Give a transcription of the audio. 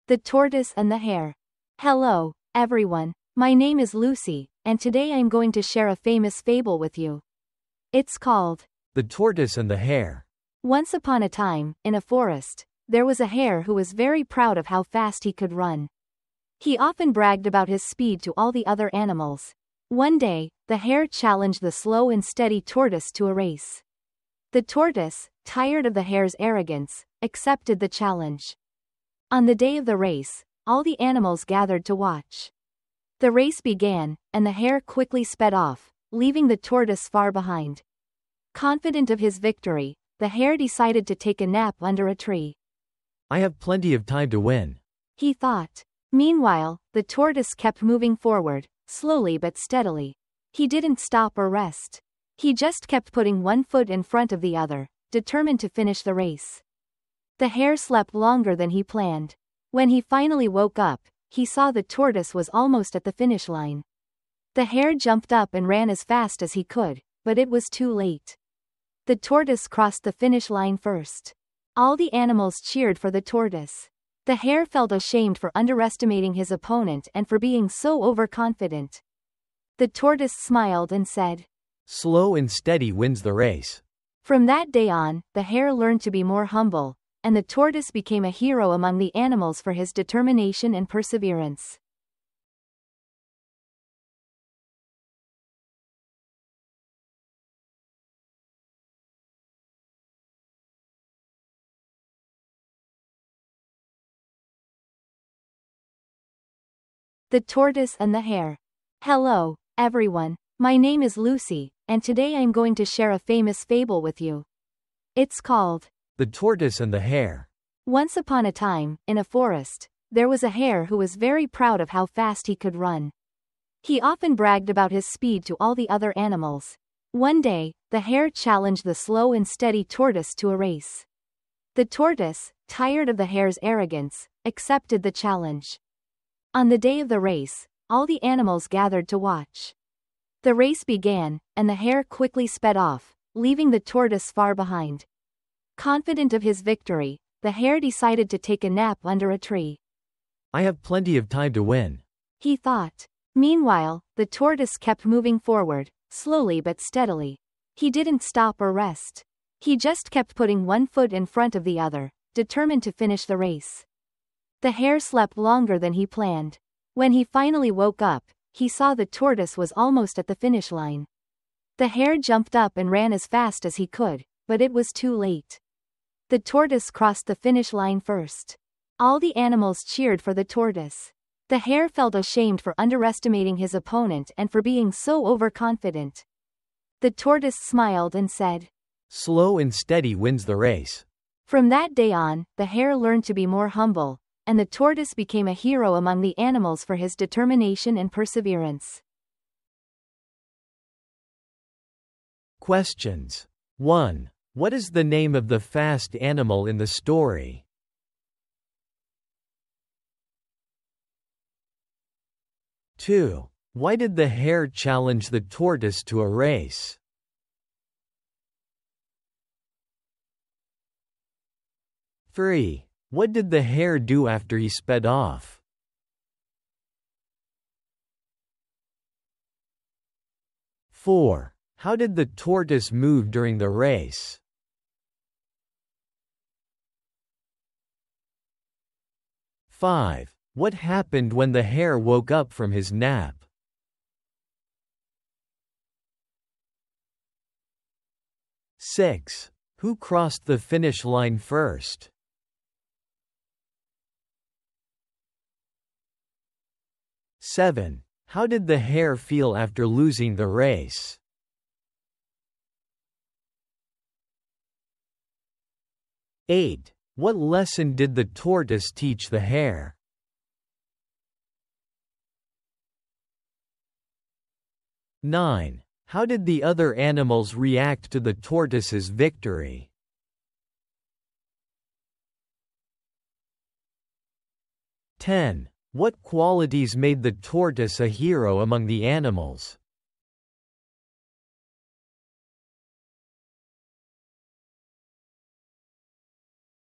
The Tortoise and the Hare. Hello, everyone. My name is Lucy, and today I'm going to share a famous fable with you. It's called The Tortoise and the Hare. Once upon a time, in a forest, there was a hare who was very proud of how fast he could run. He often bragged about his speed to all the other animals. One day, the hare challenged the slow and steady tortoise to a race. The tortoise, tired of the hare's arrogance, accepted the challenge. On the day of the race, all the animals gathered to watch. The race began, and the hare quickly sped off, leaving the tortoise far behind. Confident of his victory, the hare decided to take a nap under a tree. I have plenty of time to win, he thought. Meanwhile, the tortoise kept moving forward, slowly but steadily. He didn't stop or rest. He just kept putting one foot in front of the other, determined to finish the race. The hare slept longer than he planned. When he finally woke up, he saw the tortoise was almost at the finish line. The hare jumped up and ran as fast as he could, but it was too late. The tortoise crossed the finish line first. All the animals cheered for the tortoise. The hare felt ashamed for underestimating his opponent and for being so overconfident. The tortoise smiled and said, "Slow and steady wins the race." From that day on, the hare learned to be more humble, and the tortoise became a hero among the animals for his determination and perseverance. The Tortoise and the Hare. Hello, everyone. My name is Lucy, and today I'm going to share a famous fable with you. It's called The Tortoise and the Hare. Once upon a time, in a forest, there was a hare who was very proud of how fast he could run. He often bragged about his speed to all the other animals. One day, the hare challenged the slow and steady tortoise to a race. The tortoise, tired of the hare's arrogance, accepted the challenge. On the day of the race, all the animals gathered to watch. The race began, and the hare quickly sped off, leaving the tortoise far behind. Confident of his victory, the hare decided to take a nap under a tree. I have plenty of time to win, he thought. Meanwhile, the tortoise kept moving forward, slowly but steadily. He didn't stop or rest. He just kept putting one foot in front of the other, determined to finish the race. The hare slept longer than he planned. When he finally woke up, he saw the tortoise was almost at the finish line. The hare jumped up and ran as fast as he could, but it was too late. The tortoise crossed the finish line first. All the animals cheered for the tortoise. The hare felt ashamed for underestimating his opponent and for being so overconfident. The tortoise smiled and said, "Slow and steady wins the race." From that day on, the hare learned to be more humble, and the tortoise became a hero among the animals for his determination and perseverance. Questions. 1. What is the name of the fast animal in the story? 2. Why did the hare challenge the tortoise to a race? 3. What did the hare do after he sped off? 4. How did the tortoise move during the race? 5. What happened when the hare woke up from his nap? 6. Who crossed the finish line first? 7. How did the hare feel after losing the race? 8. What lesson did the tortoise teach the hare? 9. How did the other animals react to the tortoise's victory? 10. What qualities made the tortoise a hero among the animals?